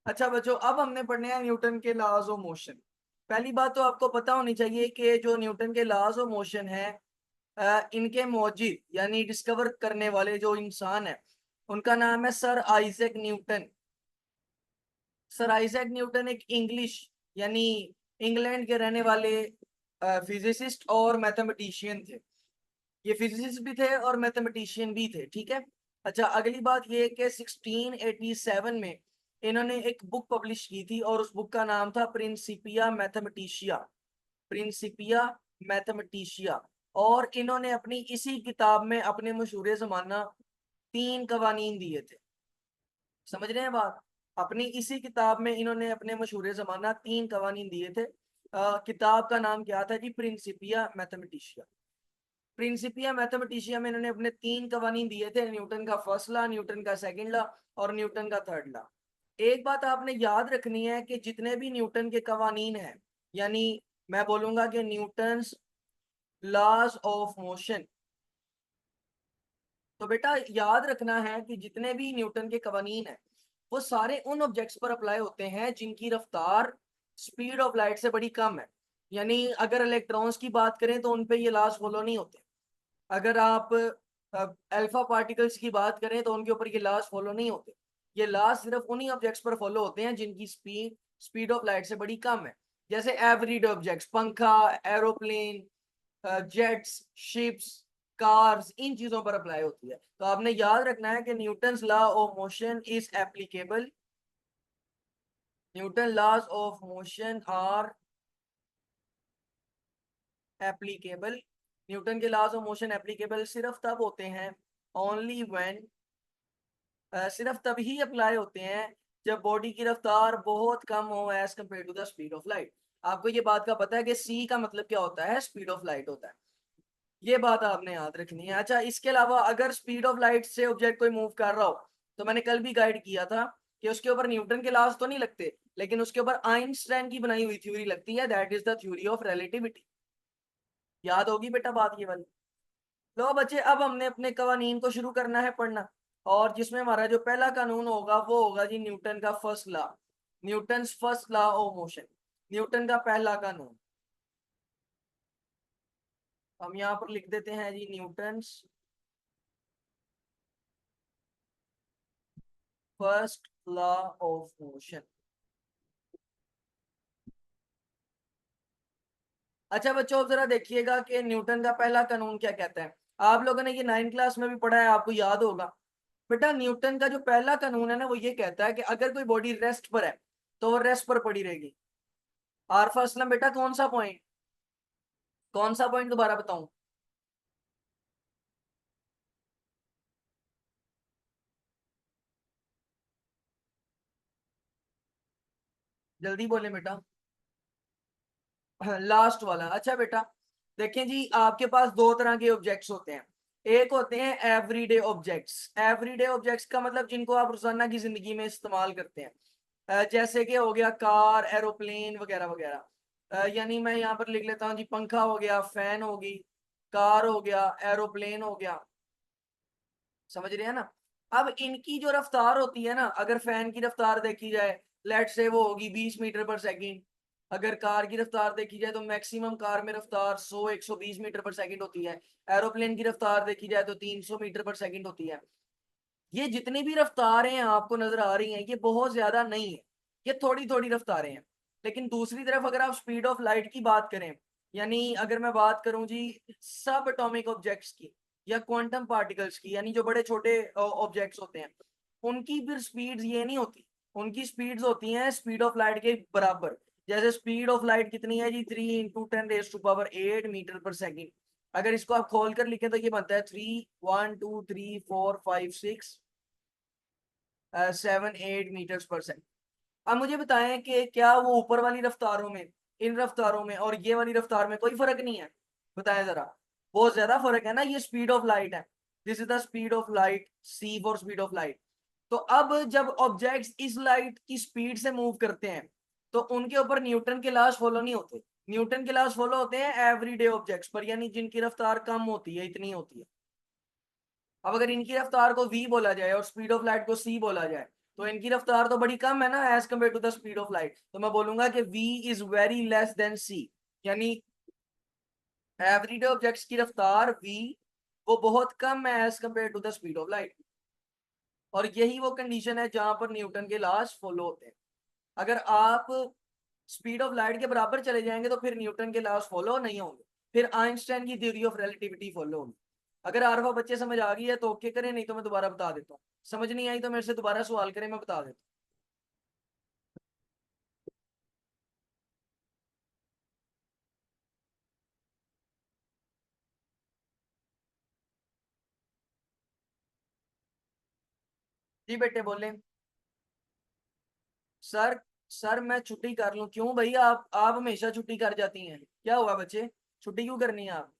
अच्छा बच्चों, अब हमने पढ़ने हैं न्यूटन के लॉज ऑफ मोशन। पहली बात तो आपको पता होनी चाहिए कि जो न्यूटन के लॉज ऑफ मोशन है, इनके मौजिद यानी डिस्कवर करने वाले जो इंसान है उनका नाम है sir Isaac Newton. Sir Isaac Newton एक इंग्लिश यानी इंग्लैंड के रहने वाले फिजिसिस्ट और मैथमेटिशियन थे। ये फिजिसिस्ट भी थे और मैथमेटिशियन भी थे, ठीक है। अच्छा, अगली बात ये कि 1687 में इन्होंने एक बुक पब्लिश की थी और उस बुक का नाम था प्रिंसिपिया मैथमेटिशिया। प्रिंसिपिया मैथमेटिशिया। और इन्होंने अपनी इसी किताब में अपने मशहूर जमाना तीन कवानीन दिए थे। समझ रहे हैं बात? अपनी इसी किताब में इन्होंने अपने मशहूर जमाना तीन कवानीन दिए थे। किताब का नाम क्या था जी? प्रिंसिपिया मैथमेटिशिया। प्रिंसिपिया मैथमेटिशिया में इन्होंने अपने तीन कवानीन दिए थे, न्यूटन का फर्स्ट लॉ, न्यूटन का सेकंड लॉ और न्यूटन का थर्ड लॉ। एक बात आपने याद रखनी है कि जितने भी न्यूटन के कवानीन हैं, यानी मैं बोलूंगा कि न्यूटन्स लॉज ऑफ मोशन, तो बेटा याद रखना है कि जितने भी न्यूटन के कवानीन हैं वो सारे उन ऑब्जेक्ट्स पर अप्लाई होते हैं जिनकी रफ्तार स्पीड ऑफ लाइट से बड़ी कम है। यानी अगर इलेक्ट्रॉन्स की बात करें तो उन पे ये लॉज फॉलो नहीं होते। अगर आप अल्फा पार्टिकल्स की बात करें तो उनके ऊपर ये लॉज फॉलो नहीं होते। ये लॉज सिर्फ उन्हीं ऑब्जेक्ट्स पर फॉलो होते हैं जिनकी स्पीड स्पीड ऑफ लाइट से बड़ी कम है। जैसे एवरीडे ऑब्जेक्ट्स, पंखा, एरोप्लेन, जेट्स, शिप्स, कार्स, इन चीजों पर अप्लाई होती है। तो आपने याद रखना है कि Newton's law of motion is applicable. Newton laws of motion are applicable. Newton के लॉज ऑफ मोशन एप्लीकेबल सिर्फ तब होते हैं, ओनली व्हेन, सिर्फ तभी अप्लाई होते हैं जब बॉडी की रफ्तार बहुत कम हो as compared to the speed of light. आपको ये बात का पता है कि सी का मतलब क्या होता है? स्पीड ऑफ लाइट होता है। ये बात आपने याद रखनी है। अच्छा, इसके अलावा अगर स्पीड ऑफ लाइट से ऑब्जेक्ट कोई मूव कर रहा हो, तो मैंने कल भी गाइड किया था कि उसके ऊपर न्यूटन के लॉज तो नहीं लगते, लेकिन उसके ऊपर आइंस्टाइन की बनाई हुई थ्योरी लगती है, that is the theory of relativity. याद होगी बेटा बात ये वाली। लो बच्चे, अब हमने अपने कवानीन को शुरू करना है पढ़ना। और जिसमें हमारा जो पहला कानून होगा वो होगा जी न्यूटन का first law. Newton first law of motion, Newton का पहला कानून। हम यहाँ पर लिख देते हैं जी Newton first law of motion. अच्छा बच्चों, अब जरा देखिएगा कि न्यूटन का पहला कानून क्या कहता है। आप लोगों ने ये 9th क्लास में भी पढ़ा है, आपको याद होगा। बेटा न्यूटन का जो पहला कानून है ना, वो ये कहता है कि अगर कोई बॉडी रेस्ट पर है तो वो रेस्ट पर पड़ी रहेगी। आर फर्स्ट ना बेटा, कौन सा पॉइंट? कौन सा पॉइंट दोबारा बताऊं? जल्दी बोले बेटा। लास्ट वाला। अच्छा बेटा, देखें जी, आपके पास दो तरह के ऑब्जेक्ट्स होते हैं। एक होते हैं एवरीडे ऑब्जेक्ट्स। एवरीडे ऑब्जेक्ट्स का मतलब जिनको आप रोजाना की जिंदगी में इस्तेमाल करते हैं। जैसे कि हो गया कार, एरोप्लेन वगैरह वगैरह। यानी मैं यहाँ पर लिख लेता हूँ जी, पंखा हो गया, फैन होगी, कार हो गया, एरोप्लेन हो गया। समझ रहे हैं ना? अब इनकी जो रफ्तार होती है ना, अगर फैन की रफ्तार देखी जाए, लेट से वो होगी 20 मीटर पर सेकेंड। अगर कार की रफ्तार देखी जाए तो मैक्सिमम कार में रफ्तार 100-120 मीटर पर सेकेंड होती है। एरोप्लेन की रफ्तार देखी जाए तो 300 मीटर पर सेकेंड होती है। ये जितनी भी रफ्तारें आपको नजर आ रही हैं ये बहुत ज्यादा नहीं है, ये थोड़ी थोड़ी रफ्तारें हैं। लेकिन दूसरी तरफ अगर आप स्पीड ऑफ लाइट की बात करें, यानी अगर मैं बात करूं जी सब एटॉमिक ऑब्जेक्ट्स की या क्वांटम पार्टिकल्स की, यानी जो बड़े छोटे ऑब्जेक्ट्स होते हैं, उनकी फिर स्पीड्स ये नहीं होती। उनकी स्पीड्स होती हैं स्पीड ऑफ लाइट के बराबर। जैसे स्पीड ऑफ लाइट कितनी है जी? 3 × 10⁻⁸ अगर इसको आप खोल कर लिखें तो ये बनता है 3, 1, 2, 3, 4, 5, 6, 7, 8 मीटर्स पर सेकेंड। अब मुझे बताएं कि क्या वो ऊपर वाली रफ्तारों में, इन रफ्तारों में और ये वाली रफ्तार में कोई फर्क नहीं है? बताएं जरा। बहुत ज्यादा फर्क है ना। ये स्पीड ऑफ लाइट है, this is the speed of light, c for speed of light. तो अब जब ऑब्जेक्ट्स इस लाइट की स्पीड से मूव करते हैं तो उनके ऊपर न्यूटन के लॉज फॉलो नहीं होते। न्यूटन के लॉज फॉलो होते हैं एवरीडे ऑब्जेक्ट्स पर, यानी जिनकी रफ्तार कम होती है, इतनी होती है। अब अगर इनकी रफ्तार को v बोला जाए और स्पीड ऑफ लाइट को c बोला जाए, तो इनकी रफ्तार तो बड़ी कम है ना as compared to the speed of light, तो मैं बोलूंगा कि v is very less than c, यानी एवरीडे ऑब्जेक्ट्स की रफ्तार v वो बहुत कम है as compared to the speed of light. और यही वो कंडीशन है जहां पर न्यूटन के लॉज फॉलो होते हैं। अगर आप स्पीड ऑफ लाइट के बराबर चले जाएंगे तो फिर न्यूटन के लॉज फॉलो नहीं होंगे, फिर आइंस्टाइन की थ्योरी ऑफ रिलेटिविटी फॉलो होगी। अगर आरफा बच्चे समझ आ गई है तो ओके करें, नहीं तो मैं दोबारा बता देता हूँ। समझ नहीं आई तो मेरे से दोबारा सवाल करें, मैं बता देता हूँ। जी बेटे बोले। सर सर मैं छुट्टी कर लूं? क्यों भाई, आप हमेशा छुट्टी कर जाती हैं, क्या हुआ बच्चे, छुट्टी क्यों करनी है आप?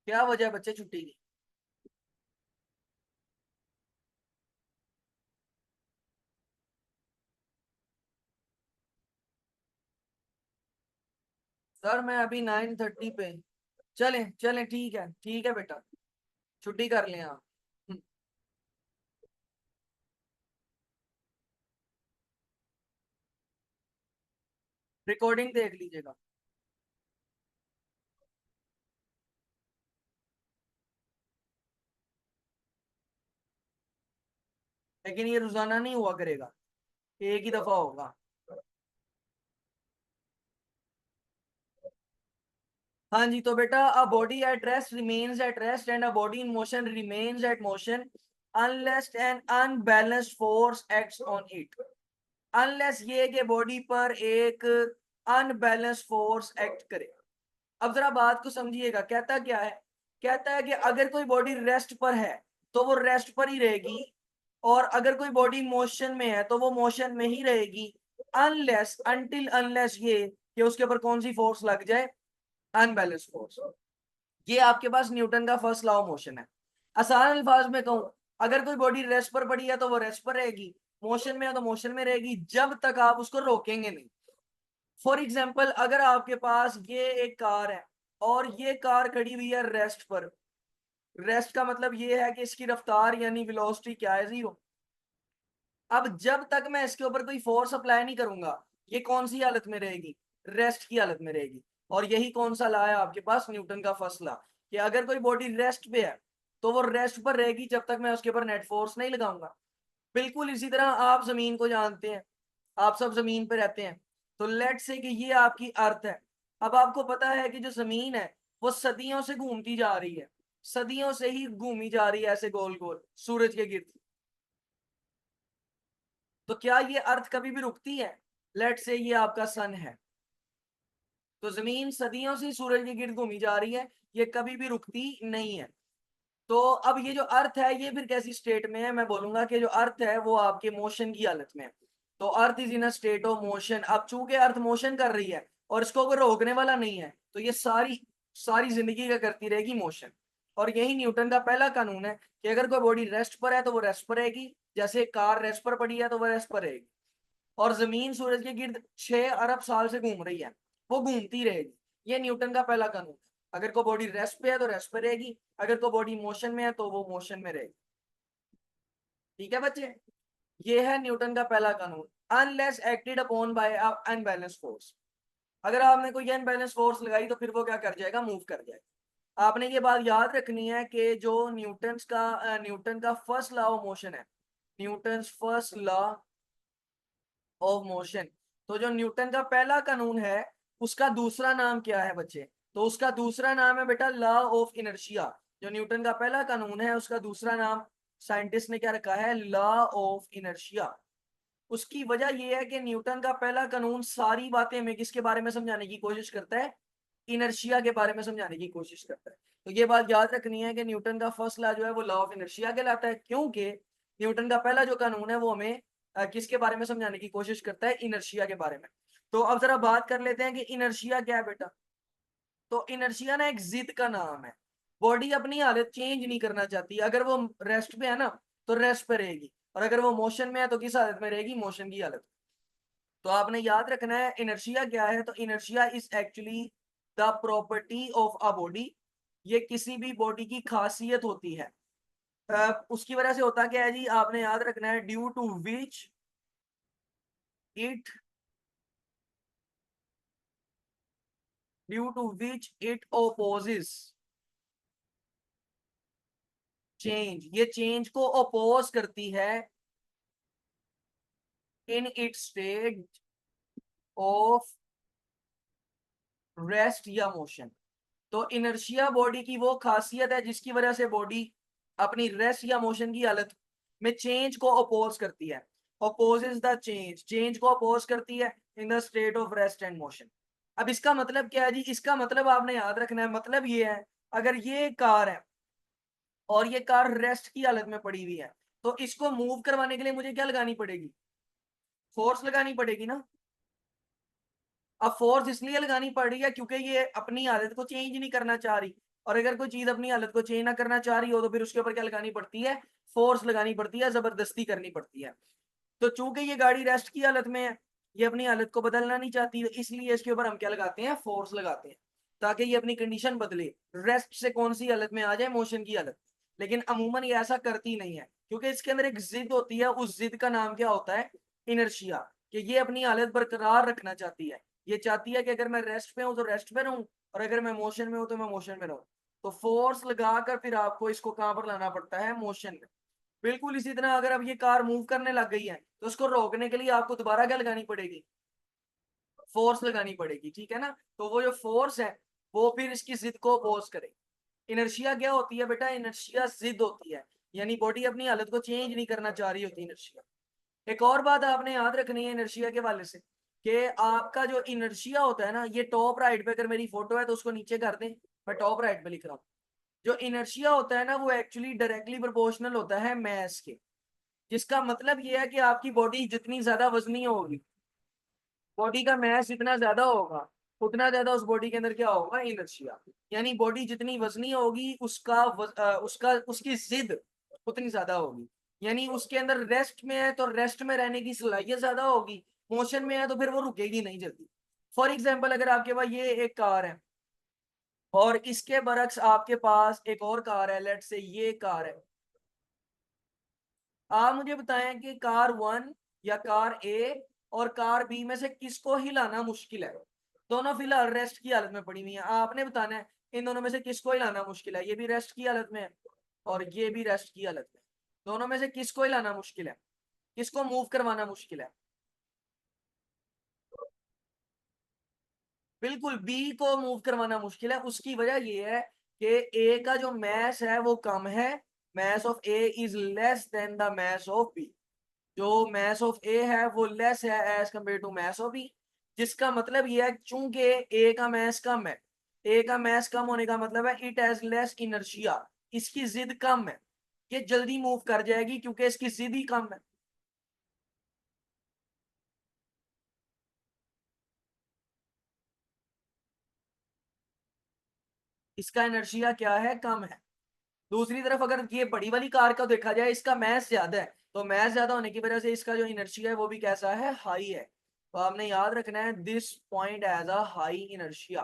क्या वजह है बच्चे छुट्टी की? सर मैं अभी 9:30 पे। चलें चलें, ठीक है बेटा, छुट्टी कर लें आप। रिकॉर्डिंग देख लीजिएगा। लेकिन ये रोजाना नहीं हुआ करेगा, एक ही दफा होगा। हाँ जी, तो बेटा a body at rest remains at rest and a body in motion remains at motion unless N unbalanced force acts on it. Unless ये कि बॉडी पर एक अनबैलेंस फोर्स एक्ट करे। अब जरा बात को समझिएगा, कहता क्या है, कहता है कि अगर कोई बॉडी रेस्ट पर है तो वो रेस्ट पर ही रहेगी, और अगर कोई बॉडी मोशन में है तो वो मोशन में ही रहेगी, अनलेस अनटिल अनलेस ये कि उसके ऊपर कौन सी फोर्स लग जाए, अनबैलेंस फोर्स। ये आपके पास न्यूटन का फर्स्ट लॉ ऑफ मोशन है। आसान अल्फाज में कहूं, अगर कोई बॉडी रेस्ट पर पड़ी है तो वो रेस्ट पर रहेगी, मोशन में है तो मोशन में रहेगी, जब तक आप उसको रोकेंगे नहीं। फॉर एग्जाम्पल अगर आपके पास ये एक कार है और ये कार खड़ी हुई है रेस्ट पर, रेस्ट का मतलब ये है कि इसकी रफ्तार यानी वेलोसिटी क्या है, जीरो। अब जब तक मैं इसके ऊपर कोई फोर्स अप्लाई नहीं करूंगा, ये कौन सी हालत में रहेगी, रेस्ट की हालत में रहेगी। और यही कौन सा लॉ है आपके पास, न्यूटन का फर्स्ट लॉ, कि अगर कोई बॉडी रेस्ट पे है तो वो रेस्ट पर रहेगी जब तक मैं उसके ऊपर नेट फोर्स नहीं लगाऊंगा। बिल्कुल इसी तरह आप जमीन को जानते हैं, आप सब जमीन पे रहते हैं, तो लेट से कि ये आपकी अर्थ है। अब आपको पता है कि जो जमीन है वो सदियों से घूमती जा रही है, सदियों से ही घूमी जा रही है ऐसे गोल गोल सूरज के गिर्द। तो क्या ये अर्थ कभी भी रुकती है? लेट से ये आपका सन है, तो जमीन सदियों से सूरज के गिर्द घूमी जा रही है, ये कभी भी रुकती नहीं है। तो अब ये जो अर्थ है ये फिर कैसी स्टेट में है, मैं बोलूंगा कि जो अर्थ है वो आपके मोशन की हालत में है। तो earth is in a state of motion. अब चूंकि अर्थ मोशन कर रही है और इसको कोई रोकने वाला नहीं है, तो ये सारी सारी जिंदगी का करती रहेगी मोशन। और यही न्यूटन का पहला कानून है कि अगर कोई बॉडी रेस्ट पर है तो वो रेस्ट पर रहेगी, जैसे कार रेस्ट पर पड़ी है तो वो रेस्ट पर रहेगी। और जमीन सूरज के गिर्द 6 अरब साल से घूम रही है, वो घूमती रहेगी। ये न्यूटन का पहला कानून है। अगर कोई बॉडी रेस्ट पे है तो रेस्ट पे रहेगी, अगर कोई बॉडी मोशन में है तो वो मोशन में रहेगी। ठीक है बच्चे, ये है न्यूटन का पहला कानून, unless acted upon bye unbalance force. अगर आपने कोई अनबैलेंस फोर्स लगाई तो फिर वो क्या कर जाएगा, मूव कर जाएगा। आपने ये बात याद रखनी है कि जो न्यूटन का फर्स्ट लॉ ऑफ मोशन है, Newton first law of motion, तो जो न्यूटन का पहला कानून है उसका दूसरा नाम क्या है बच्चे? तो उसका दूसरा नाम है बेटा लॉ ऑफ इनर्शिया। जो न्यूटन का पहला कानून है उसका दूसरा नाम साइंटिस्ट ने क्या रखा है, लॉ ऑफ इनर्शिया। उसकी वजह यह है कि न्यूटन का पहला कानून सारी बातें हमें किसके बारे में समझाने की कोशिश करता है, इनर्शिया के बारे में समझाने की कोशिश करता है। तो ये बात याद रखनी है कि न्यूटन का फर्स्ट लॉ जो है वो लॉ ऑफ इनर्शिया कहलाता है, क्योंकि न्यूटन का पहला जो कानून है वो हमें किसके बारे में समझाने की कोशिश करता है, इनर्शिया के बारे में। तो अब जरा बात कर लेते हैं कि इनर्शिया क्या है बेटा। तो इनर्शिया ना एक जिद का नाम है। बॉडी अपनी हालत चेंज नहीं करना चाहती, अगर वो रेस्ट पे है ना तो रेस्ट पे रहेगी, और अगर वो मोशन में है तो किस हालत में रहेगी, मोशन की हालत। तो आपने याद रखना है इनर्शिया क्या है, तो inertia is actually the property of a body, ये किसी भी बॉडी की खासियत होती है। उसकी वजह से होता क्या है जी, आपने याद रखना है it due to which it opposes change, ये चेंज को अपोज करती है in it state of rest या मोशन। तो इनर्शिया बॉडी की वो खासियत है जिसकी वजह से बॉडी अपनी रेस्ट या मोशन की हालत में चेंज को अपोज करती है। अपोजेस द चेंज, चेंज को अपोज करती है in the state of rest and motion. अब इसका मतलब क्या है जी, इसका मतलब आपने याद रखना है, मतलब ये है अगर ये कार है और ये कार रेस्ट की हालत में पड़ी हुई है, तो इसको मूव करवाने के लिए मुझे क्या लगानी पड़ेगी, फोर्स लगानी पड़ेगी ना। अब फोर्स इसलिए लगानी पड़ रही है क्योंकि ये अपनी हालत को चेंज नहीं करना चाह रही, और अगर कोई चीज अपनी हालत को चेंज ना करना चाह रही हो तो फिर उसके ऊपर क्या लगानी पड़ती है, फोर्स लगानी पड़ती है, जबरदस्ती करनी पड़ती है। तो चूंकि ये गाड़ी रेस्ट की हालत में है, ये अपनी हालत को बदलना नहीं चाहती, तो इसलिए इसके ऊपर हम क्या लगाते हैं, फोर्स लगाते हैं, ताकि ये अपनी कंडीशन बदले, रेस्ट से कौन सी हालत में आ जाए, मोशन की हालत। लेकिन अमूमन ये ऐसा करती नहीं है क्योंकि इसके अंदर एक जिद होती है, उस जिद का नाम क्या होता है, इनर्शिया। कि ये अपनी हालत बरकरार रखना चाहती है, ये चाहती है कि अगर मैं रेस्ट पे हूं तो रेस्ट पे रहूं, और अगर मैं मोशन में हूं तो मैं मोशन में रहूं। तो फोर्स लगाकर फिर आपको इसको कहां पर लाना पड़ता है, मोशन में। बिल्कुल इसी तरह अगर अब ये कार मूव करने लग गई है तो उसको रोकने के लिए आपको दोबारा क्या लगानी पड़ेगी, फोर्स लगानी पड़ेगी, ठीक है ना। तो वो जो फोर्स है वो फिर इसकी जिद को अपोज करेगी। इनर्शिया क्या होती है बेटा, इनर्शिया जिद होती है, यानी बॉडी अपनी हालत को चेंज नहीं करना चाह रही होती इनर्शिया। एक और बात आपने याद रखनी है इनर्शिया के वाले से, कि आपका जो इनर्शिया होता है ना, ये टॉप राइट पे अगर मेरी फोटो है तो उसको नीचे कर दें, मैं टॉप राइट पे लिख रहा हूँ। जो इनर्शिया होता है ना वो एक्चुअली डायरेक्टली प्रोपोर्शनल होता है मैस के, जिसका मतलब ये है कि आपकी बॉडी जितनी ज्यादा वजनी होगी, बॉडी का मैस जितना ज्यादा होगा, उतना ज्यादा उस बॉडी के अंदर क्या होगा, इनर्शिया। यानी बॉडी जितनी वजनी होगी उसका उसकी जिद उतनी ज्यादा होगी। यानी उसके अंदर रेस्ट में है तो रेस्ट में रहने की सलाहियत ज्यादा होगी, मोशन में है तो फिर वो रुकेगी नहीं जल्दी। फॉर एग्जाम्पल अगर आपके पास ये एक कार है और इसके बरक्स आपके पास एक और कार है, लेट से ये कार है, आप मुझे बताएं कि कार वन या कार ए और कार बी में से किसको हिलाना मुश्किल है। दोनों फिलहाल रेस्ट की हालत में पड़ी हुई है, आपने बताना है इन दोनों में से किसको हिलाना मुश्किल है। ये भी रेस्ट की हालत में है और ये भी रेस्ट की हालत में, दोनों में से किसको हिलाना मुश्किल है, किसको मूव करवाना मुश्किल है। बिल्कुल बी को मूव करवाना मुश्किल है, उसकी वजह ये है कि ए का जो मैस है वो कम है, mass of a is less than the mass of b. जो मैस ऑफ ए है वो लेस है as compared to mass of b, जिसका मतलब ये है चूंकि ए का मैस कम है, ए का मैस कम होने का मतलब है इट हैज लेस इनर्शिया, इसकी जिद कम है, ये जल्दी मूव कर जाएगी क्योंकि इसकी जिद ही कम है। इसका इनर्शिया क्या है, कम है। दूसरी तरफ अगर ये बड़ी वाली कार का देखा जाए, इसका मैस ज्यादा है, तो मैस ज्यादा होने की वजह से इसका जो इनर्शिया है वो भी कैसा है, हाई है। तो आपने याद रखना है this point as a high inertia.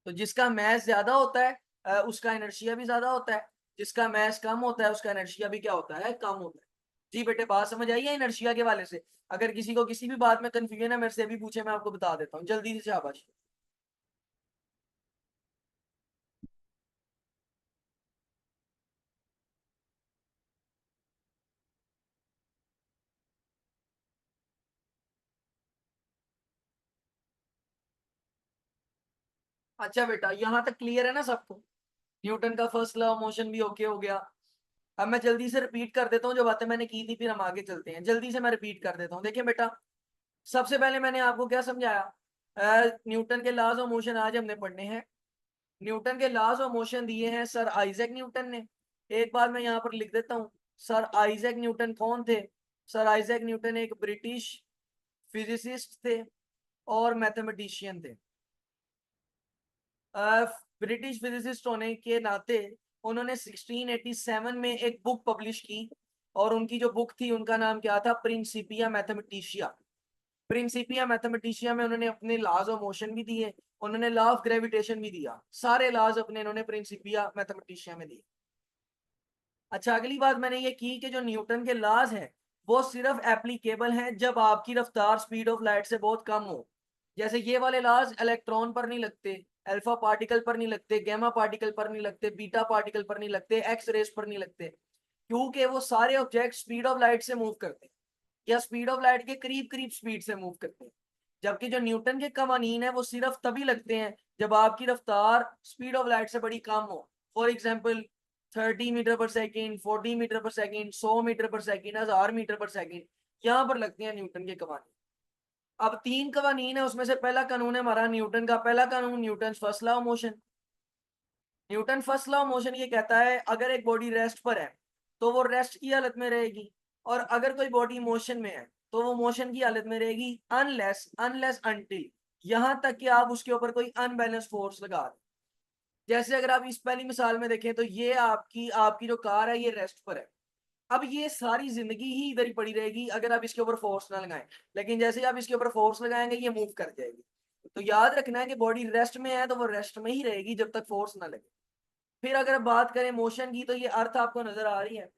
तो जिसका मैस ज्यादा होता है उसका इनर्शिया भी ज्यादा होता है, जिसका मैस कम होता है उसका इनर्शिया भी क्या होता है, कम होता है। जी बेटे बात समझ आई है इनर्शिया के वाले से। अगर किसी को किसी भी बात में कंफ्यूजन है मेरे से भी पूछे, मैं आपको बता देता हूँ जल्दी से, शाबाश। अच्छा बेटा यहाँ तक क्लियर है ना सबको, न्यूटन का फर्स्ट लॉ ऑफ मोशन भी ओके हो गया। अब मैं जल्दी से रिपीट कर देता हूँ जो बातें मैंने की थी, फिर हम आगे चलते हैं। जल्दी से मैं रिपीट कर देता हूँ, देखिए बेटा सबसे पहले मैंने आपको क्या समझाया, न्यूटन के लॉज ऑफ मोशन आज हमने पढ़ने हैं। न्यूटन के लॉज ऑफ मोशन दिए हैं सर आइजैक न्यूटन ने। एक बार मैं यहाँ पर लिख देता हूँ, सर आइजैक न्यूटन कौन थे, सर आइजैक न्यूटन एक ब्रिटिश फिजिसिस्ट थे और मैथमेटिशियन थे। ब्रिटिश फिजिसिस्ट होने के नाते उन्होंने 1687 में एक बुक पब्लिश की, और उनकी जो बुक थी उनका नाम क्या था, प्रिंसिपिया मैथमेटिशिया। प्रिंसिपिया मैथमेटिशिया में उन्होंने अपने लॉज ऑफ मोशन भी दिए, उन्होंने लॉ ऑफ ग्रेविटेशन भी दिया, सारे लॉज अपने इन्होंने प्रिंसिपिया मैथमेटिशिया में दिए। अच्छा, अगली बात मैंने ये की कि जो न्यूटन के लॉज हैं वो सिर्फ एप्लीकेबल हैं जब आपकी रफ्तार स्पीड ऑफ लाइट से बहुत कम हो। जैसे ये वाले लॉज इलेक्ट्रॉन पर नहीं लगते, अल्फा पार्टिकल पर नहीं लगते, गैमा पार्टिकल पर नहीं लगते, बीटा पार्टिकल पर नहीं लगते, एक्स रेस पर नहीं लगते, क्योंकि वो सारे ऑब्जेक्ट स्पीड ऑफ लाइट से मूव करते हैं, या स्पीड ऑफ लाइट के करीब करीब स्पीड से मूव करते हैं। जबकि जो न्यूटन के कवानीन है वो सिर्फ तभी लगते हैं जब आपकी रफ्तार स्पीड ऑफ लाइट से बड़ी कम हो। फॉर एग्जाम्पल 30 मीटर पर सेकेंड, 40 मीटर पर सेकेंड, 100 मीटर पर सेकेंड, 1000 मीटर पर सेकेंड, यहाँ पर लगते हैं न्यूटन के कवानीन। अब तीन कवानीन है, उसमें से पहला कानून है हमारा न्यूटन का पहला कानून, Newton first law of motion. Newton first law of motion ये कहता है अगर एक बॉडी रेस्ट पर है तो वो रेस्ट की हालत में रहेगी, और अगर कोई बॉडी मोशन में है तो वो मोशन की हालत में रहेगी, अनलेस अनलेस अनटिल, यहां तक कि आप उसके ऊपर कोई अनबैलेंस फोर्स लगा दें। जैसे अगर आप इस पहली मिसाल में देखें तो ये आपकी आपकी जो कार है ये रेस्ट पर है, अब ये सारी जिंदगी ही इधर ही पड़ी रहेगी अगर आप इसके ऊपर फोर्स ना लगाएं, लेकिन जैसे ही आप इसके ऊपर फोर्स लगाएंगे ये मूव कर जाएगी। तो याद रखना है कि बॉडी रेस्ट में है तो वो रेस्ट में ही रहेगी जब तक फोर्स ना लगे। फिर अगर बात करें मोशन की तो ये अर्थ आपको नजर आ रही है,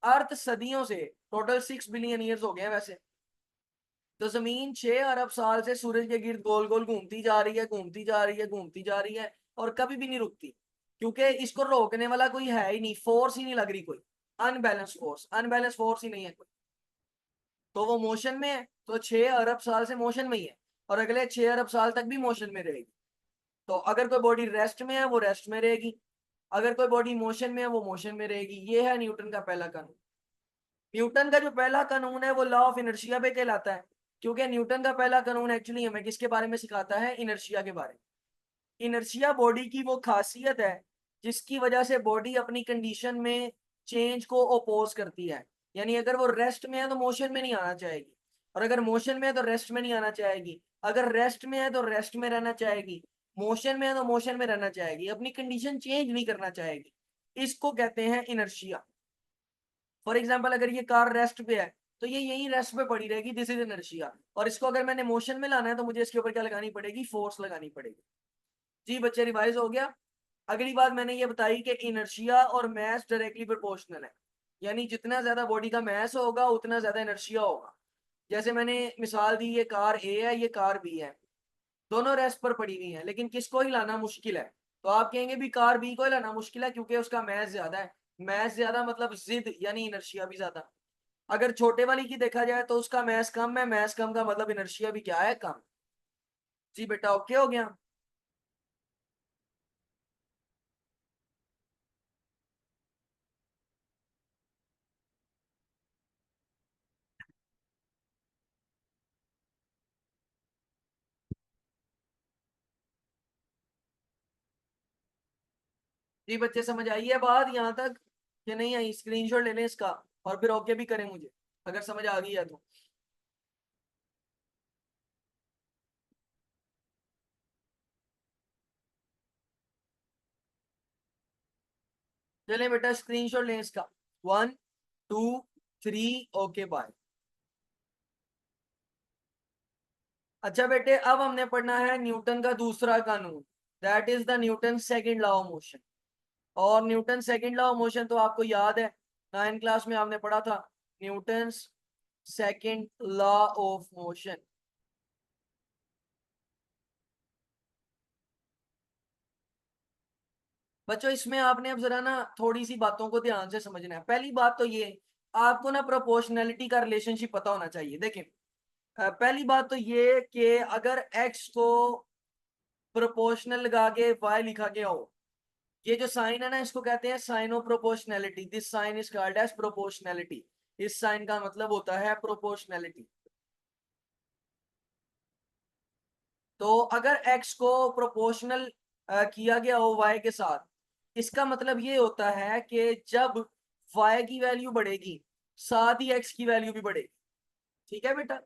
अर्थ सदियों से, टोटल 6 बिलियन ईयर्स हो गए हैं वैसे, तो जमीन 6 अरब साल से सूरज के गिर्द गोल गोल घूमती जा रही है, घूमती जा रही है, घूमती जा रही है, और कभी भी नहीं रुकती, क्योंकि इसको रोकने वाला कोई है ही नहीं, फोर्स ही नहीं लग रही कोई, अनबैलेंस फोर्स ही नहीं है कोई। तो वो मोशन में है, तो 6 अरब साल से मोशन में ही है, और अगले 6 अरब साल तक भी मोशन में रहेगी। तो अगर कोई बॉडी रेस्ट में है वो रेस्ट में रहेगी, अगर कोई बॉडी मोशन में है वो मोशन में रहेगी। ये है न्यूटन का पहला कानून। न्यूटन का जो पहला कानून है वो लॉ ऑफ इनर्शिया पे कहलाता है, क्योंकि न्यूटन का पहला कानून एक्चुअली हमें किसके बारे में सिखाता है, इनर्शिया के बारे में। इनर्शिया बॉडी की वो खासियत है जिसकी वजह से बॉडी अपनी कंडीशन में चेंज को ओपोज करती है, यानी अगर वो रेस्ट में है तो मोशन में नहीं आना चाहेगी, और अगर मोशन में है तो रेस्ट में नहीं आना चाहेगी, अगर रेस्ट में है तो रेस्ट में रहना चाहेगी, मोशन में है तो मोशन में रहना चाहेगी, अपनी कंडीशन चेंज नहीं करना चाहेगी। इसको कहते हैं इनर्शिया। फॉर एग्जाम्पल अगर ये कार रेस्ट पे है तो ये यही रेस्ट पे पड़ी रहेगी, दिस इज इनर्शिया, और इसको अगर मैंने मोशन में लाना है तो मुझे इसके ऊपर क्या लगानी पड़ेगी, फोर्स लगानी पड़ेगी। जी बच्चे, रिवाइज हो गया। अगली बात मैंने ये बताई कि इनर्शिया और मैस डायरेक्टली प्रोपोर्शनल है, यानी जितना ज्यादा बॉडी का मैस होगा उतना ज्यादा इनर्शिया होगा। जैसे मैंने मिसाल दी, ये कार ए है, ये कार बी है, दोनों रेस्ट पर पड़ी हुई है, लेकिन किसको हिलाना मुश्किल है, तो आप कहेंगे भी कार बी को हिलाना मुश्किल है क्योंकि उसका मैस ज्यादा है। मैस ज्यादा मतलब जिद यानी इनर्शिया भी ज्यादा। अगर छोटे वाली की देखा जाए तो उसका मैस कम है, मैस कम का मतलब इनर्शिया भी क्या है, कम। जी बेटा, ओके हो गया। जी बच्चे, समझ आई है बात यहाँ तक कि नहीं आई, स्क्रीनशॉट ले लें इसका, और फिर ओके भी करें मुझे अगर समझ आ गई है तो। चलें बेटा, स्क्रीनशॉट लें इसका। 1 2 3, ओके बाय। अच्छा बेटे, अब हमने पढ़ना है न्यूटन का दूसरा कानून, that is the Newton second law of motion. और Newton second law of motion तो आपको याद है, 9 क्लास में आपने पढ़ा था, Newton second law of motion. बच्चों, इसमें आपने अब जरा ना थोड़ी सी बातों को ध्यान से समझना है। पहली बात तो ये, आपको ना प्रोपोर्शनैलिटी का रिलेशनशिप पता होना चाहिए। देखिए, पहली बात तो ये कि अगर x को प्रोपोर्शनल लगा के y लिखा गया हो, ये जो साइन है ना इसको कहते हैं sign of proportionality, this sign is called as proportionality. इस साइन का मतलब होता है प्रोपोर्शनैलिटी। तो अगर x को प्रोपोर्शनल किया गया हो y के साथ, इसका मतलब ये होता है कि जब y की वैल्यू बढ़ेगी साथ ही x की वैल्यू भी बढ़ेगी। ठीक है बेटा,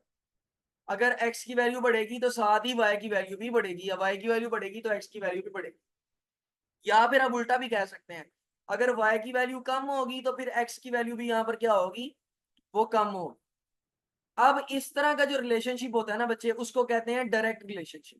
अगर x की वैल्यू बढ़ेगी तो साथ ही y की वैल्यू भी बढ़ेगी, या y की वैल्यू बढ़ेगी तो x की वैल्यू भी बढ़ेगी। या फिर आप उल्टा भी कह सकते हैं, अगर y की वैल्यू कम होगी तो फिर x की वैल्यू भी यहाँ पर क्या होगी, वो कम होगी। अब इस तरह का जो रिलेशनशिप होता है ना बच्चे, उसको कहते हैं डायरेक्ट रिलेशनशिप,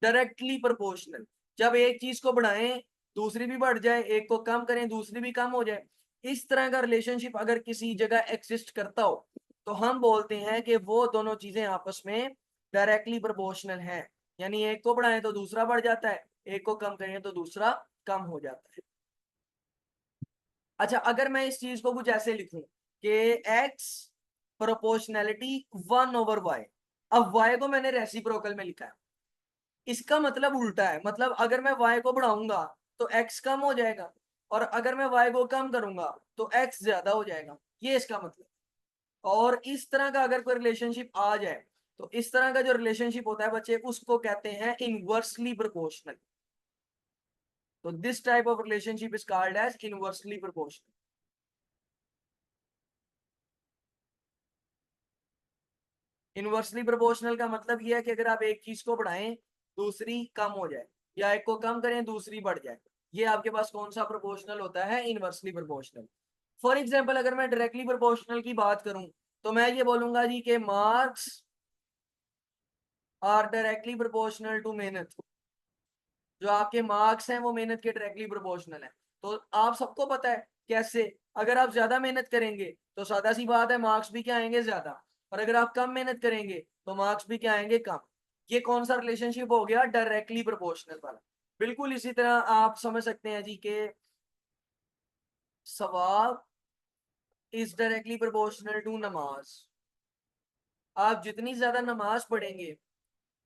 डायरेक्टली प्रोपोर्शनल। जब एक चीज को बढ़ाएं दूसरी भी बढ़ जाए, एक को कम करें दूसरी भी कम हो जाए, इस तरह का रिलेशनशिप अगर किसी जगह एग्जिस्ट करता हो तो हम बोलते हैं कि वो दोनों चीजें आपस में डायरेक्टली प्रोपोर्शनल हैं। यानी एक को बढ़ाएं तो दूसरा बढ़ जाता है, एक को कम करें तो दूसरा कम हो जाता है। अच्छा, अगर मैं इस चीज को कुछ ऐसे लिखूं कि x प्रोपोर्शनैलिटी 1/y, अब y को मैंने रेसिप्रोकल में लिखा है, इसका मतलब उल्टा है। मतलब अगर मैं y को बढ़ाऊंगा तो x कम हो जाएगा, और अगर मैं y को कम करूंगा तो x ज्यादा हो जाएगा, ये इसका मतलब। और इस तरह का अगर कोई रिलेशनशिप आ जाए तो इस तरह का जो रिलेशनशिप होता है बच्चे, उसको कहते हैं इनवर्सली प्रोपोर्शनल। तो this type of relationship is called as inversely proportional. Inversely proportional का मतलब यह है कि अगर आप एक चीज को बढ़ाएं दूसरी कम हो जाए, या एक को कम करें दूसरी बढ़ जाए, ये आपके पास कौन सा प्रोपोर्शनल होता है, इनवर्सली प्रोपोर्शनल। फॉर एग्जाम्पल अगर मैं डायरेक्टली प्रोपोर्शनल की बात करूं तो मैं ये बोलूंगा जी के marks are directly proportional to मेहनत। जो आपके मार्क्स हैं वो मेहनत के डायरेक्टली प्रोपोर्शनल है। तो आप सबको पता है कैसे, अगर आप ज्यादा मेहनत करेंगे तो सादा सी बात है मार्क्स भी क्या आएंगे, ज्यादा। और अगर आप कम मेहनत करेंगे तो मार्क्स भी क्या आएंगे, कम। ये कौन सा रिलेशनशिप हो गया, डायरेक्टली प्रोपोर्शनल वाला। बिल्कुल इसी तरह आप समझ सकते हैं जी के सवाब इज डायरेक्टली प्रोपोर्शनल टू नमाज। आप जितनी ज्यादा नमाज पढ़ेंगे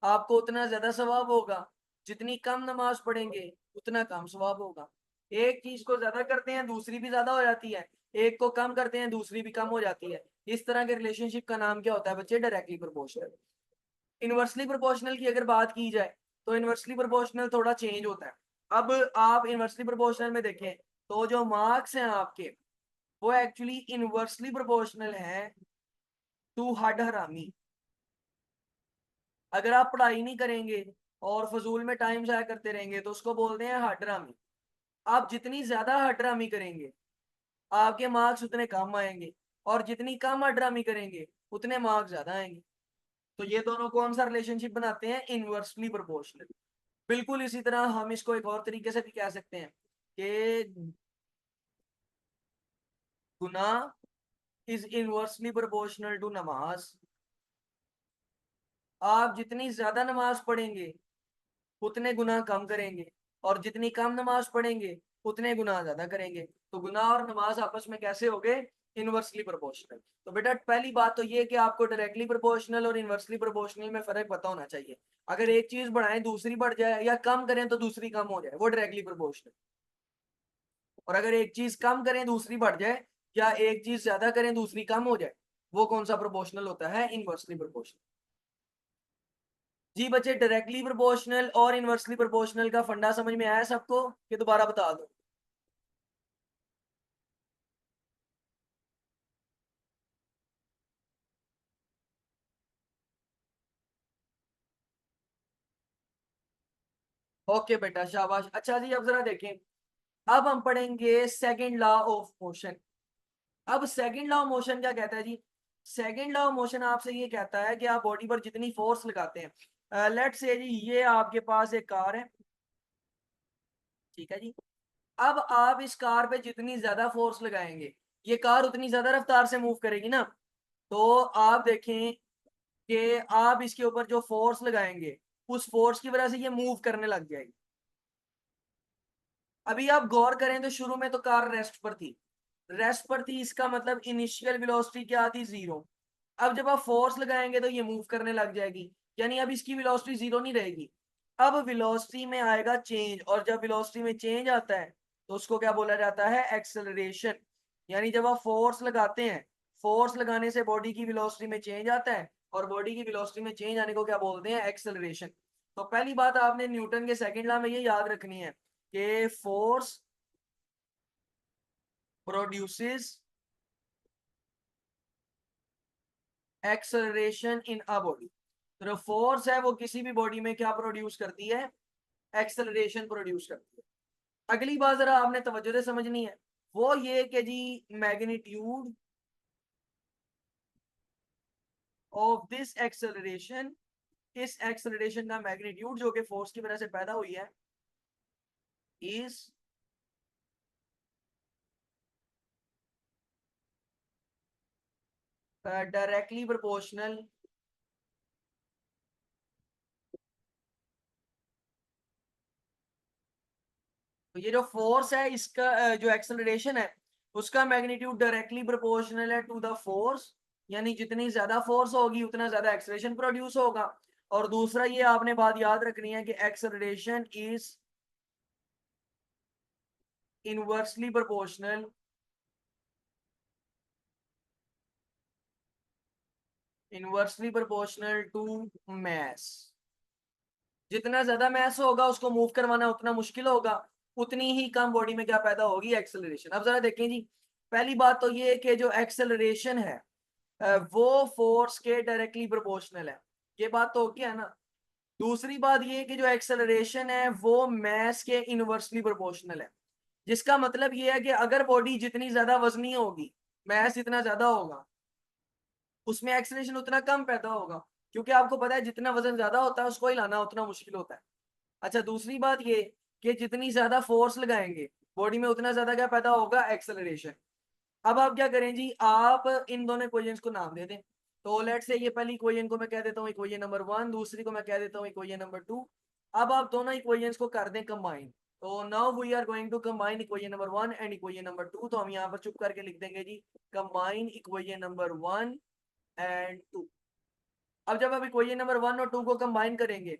आपको उतना ज्यादा सवाब होगा, जितनी कम नमाज पढ़ेंगे उतना कम सवाब होगा। एक चीज को ज्यादा करते हैं दूसरी भी ज्यादा हो जाती है, एक को कम करते हैं दूसरी भी कम हो जाती है। इस तरह के रिलेशनशिप का नाम क्या होता है बच्चे, डायरेक्टली प्रोपोर्शनल। इनवर्सली प्रोपोर्शनल की अगर बात की जाए तो इनवर्सली प्रोपोर्शनल थोड़ा चेंज होता है। अब आप इनवर्सली प्रोपोर्शनल में देखें तो जो मार्क्स हैं आपके, वो एक्चुअली इनवर्सली प्रोपोर्शनल है टू हड हरामी। अगर आप पढ़ाई नहीं करेंगे और फजूल में टाइम जाया करते रहेंगे तो उसको बोलते हैं हड्रामी। आप जितनी ज्यादा हड्रामी करेंगे आपके मार्क्स उतने कम आएंगे, और जितनी कम हड्रामी करेंगे उतने मार्क्स ज्यादा आएंगे। तो ये दोनों कौन सा रिलेशनशिप बनाते हैं, इनवर्सली प्रोपोर्शनल। बिल्कुल इसी तरह हम इसको एक और तरीके से भी कह सकते हैं कि गुनाह इज इनवर्सली प्रोपोर्शनल टू नमाज। आप जितनी ज्यादा नमाज पढ़ेंगे उतने गुनाह कम करेंगे, और जितनी कम नमाज पढ़ेंगे उतने गुनाह ज्यादा करेंगे। तो गुनाह और नमाज आपस में कैसे हो गए, इनवर्सली प्रोपोर्शनल। तो बेटा पहली बात तो ये कि आपको डायरेक्टली प्रोपोर्शनल और इनवर्सली प्रोपोर्शनल में फर्क पता होना चाहिए। अगर एक चीज बढ़ाएं दूसरी बढ़ जाए, या कम करें तो दूसरी कम हो जाए, वो डायरेक्टली प्रोपोर्शनल। और अगर एक चीज कम करें दूसरी बढ़ जाए, या एक चीज ज्यादा करें दूसरी कम हो जाए, वो कौन सा प्रोपोर्शनल होता है, इनवर्सली प्रोपोर्शनल। जी बच्चे, डायरेक्टली प्रोपोर्शनल और इनवर्सली प्रोपोर्शनल का फंडा समझ में आया सबको, कि दोबारा बता दो। ओके बेटा शाबाश। अच्छा जी, अब जरा देखें, अब हम पढ़ेंगे सेकंड लॉ ऑफ मोशन। अब सेकंड लॉ ऑफ मोशन क्या कहता है जी, सेकंड लॉ ऑफ मोशन आपसे ये कहता है कि आप बॉडी पर जितनी फोर्स लगाते हैं, लेट्स से जी ये आपके पास एक कार है, ठीक है जी। अब आप इस कार पे जितनी ज्यादा फोर्स लगाएंगे ये कार उतनी ज्यादा रफ्तार से मूव करेगी ना। तो आप देखें कि आप इसके ऊपर जो फोर्स लगाएंगे उस फोर्स की वजह से ये मूव करने लग जाएगी। अभी आप गौर करें तो शुरू में तो कार रेस्ट पर थी, रेस्ट पर थी इसका मतलब इनिशियल वेलोसिटी क्या थी, जीरो। अब जब आप फोर्स लगाएंगे तो ये मूव करने लग जाएगी, यानी अब इसकी वेलोसिटी जीरो नहीं रहेगी। अब वेलोसिटी में आएगा चेंज, और जब वेलोसिटी में चेंज आता है तो उसको क्या बोला जाता है, एक्सेलरेशन। यानी जब आप फोर्स लगाते हैं, फोर्स लगाने से बॉडी की वेलोसिटी में चेंज आता है, और बॉडी की वेलोसिटी में चेंज आने को क्या बोलते हैं, एक्सेलरेशन। तो पहली बात आपने न्यूटन के सेकंड लॉ में ये याद रखनी है कि force produces acceleration in a body. तो फोर्स है वो किसी भी बॉडी में क्या प्रोड्यूस करती है, एक्सेलरेशन प्रोड्यूस करती है। अगली बात जरा आपने तवज्जो से समझनी है, वो ये कि जी मैग्नीट्यूड ऑफ दिस एक्सेलरेशन, इस एक्सेलरेशन का मैग्नीट्यूड जो कि फोर्स की वजह से पैदा हुई है, इज डायरेक्टली प्रोपोर्शनल तो ये जो फोर्स है इसका जो एक्सेलरेशन है उसका मैग्नीट्यूड डायरेक्टली प्रोपोर्शनल है टू द फोर्स, यानी जितनी ज्यादा फोर्स होगी उतना ज्यादा एक्सेलरेशन प्रोड्यूस होगा। और दूसरा ये आपने बात याद रखनी है कि acceleration is inversely proportional to mass. जितना ज्यादा मैस होगा उसको मूव करवाना उतना मुश्किल होगा, उतनी ही कम बॉडी में क्या पैदा होगी, एक्सेलरेशन। अब जरा देखें जी, पहली बात तो ये कि जो एक्सेलरेशन है वो फोर्स के डायरेक्टली प्रोपोर्शनल है, ये बात तो ओके है ना। दूसरी बात ये कि जो एक्सेलरेशन है वो मैस के इनवर्सली प्रोपोर्शनल है, जिसका मतलब ये है कि अगर बॉडी जितनी ज्यादा वजनी होगी, मैस जितना ज्यादा होगा, उसमें एक्सेलरेशन उतना कम पैदा होगा, क्योंकि आपको पता है जितना वजन ज्यादा होता है उसको हिलाना उतना मुश्किल होता है। अच्छा, दूसरी बात ये कि जितनी ज्यादा फोर्स लगाएंगे बॉडी में उतना ज्यादा क्या पैदा होगा, एक्सेलरेशन। अब आप क्या करें जी, आप इन दोनों इक्वेशंस को नाम दे दें। तो लेट से ये पहली इक्वेशन को मैं कह देता हूँ इक्वेशन नंबर 1, दूसरी को मैं कह देता हूँ इक्वेशन नंबर 2। अब आप दोनों इक्वेशंस को कर दें कंबाइन। तो now we are going to combine equation number 1 and equation number 2। तो हम यहाँ पर चुप करके लिख देंगे जी कंबाइन इक्वेशन नंबर 1 एंड 2। अब जब आप इक्वेशन नंबर 1 और 2 को कंबाइन करेंगे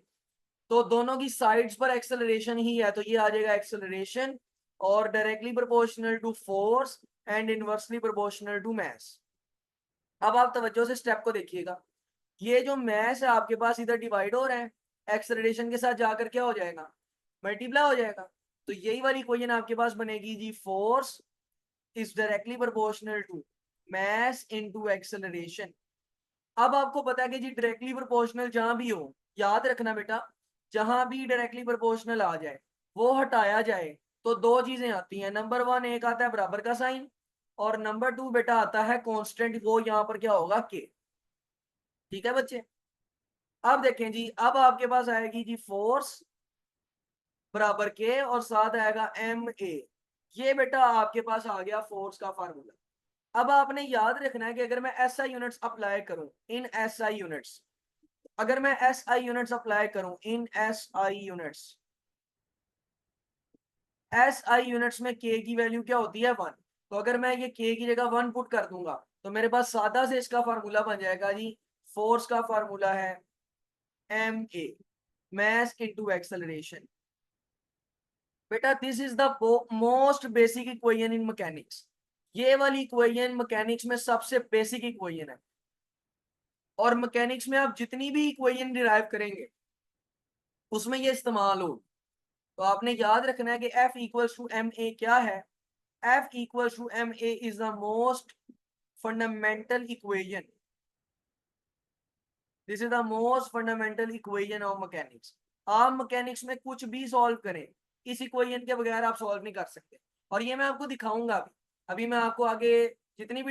तो दोनों की साइड्स पर एक्सेलरेशन ही है, तो ये आ जाएगा एक्सेलरेशन और directly proportional to force and inversely proportional to mass. अब आप तवज्जो से स्टेप को देखिएगा, ये जो मैस है आपके पास इधर डिवाइड हो रहा है, एक्सेलरेशन के साथ जाकर क्या हो जाएगा, मल्टीप्लाई हो जाएगा। तो यही वाली इक्वेशन आपके पास बनेगी जी, force is directly proportional to mass into acceleration. अब आपको पता है कि जी डायरेक्टली प्रोपोर्शनल जहां भी हो, याद रखना बेटा, जहां भी डायरेक्टली प्रोपोर्शनल आ जाए वो हटाया जाए तो दो चीजें आती हैं। नंबर 1 एक आता है बराबर का साइन, और नंबर 2 बेटा आता है कांस्टेंट, वो यहाँ पर क्या होगा, के। ठीक है बच्चे। अब देखें जी, अब आपके पास आएगी जी फोर्स बराबर के और साथ आएगा एम ए। ये बेटा आपके पास आ गया फोर्स का फार्मूला। अब आपने याद रखना है कि अगर मैं एस आई यूनिट्स अप्लाई करूं इन एस आई यूनिट्स, अगर मैं एस आई यूनिट्स अप्लाई करूं in S I units, S I units में के की वैल्यू क्या होती है, 1। तो अगर मैं ये के की जगह 1 पुट कर दूंगा तो मेरे पास सादा से इसका फार्मूला बन जाएगा जी, फोर्स का फार्मूला है m a, mass into acceleration. बेटा this is the most basic equation in mechanics. ये वाली इक्वेशन मैकेनिक्स में सबसे बेसिक इक्वेशन है, और मैकेनिक्स में आप जितनी भी इक्वेशन डिराइव करेंगे उसमें ये इस्तेमाल हो। तो आपने याद रखना है कि F equals to m a क्या है, F equals to m a is the most fundamental equation, this is the most fundamental equation of mechanics. आप मैकेनिक्स में कुछ भी सॉल्व करें, इस इक्वेशन के बगैर आप सॉल्व नहीं कर सकते, और ये मैं आपको दिखाऊंगा अभी। अभी मैं आपको आगे जितनी भी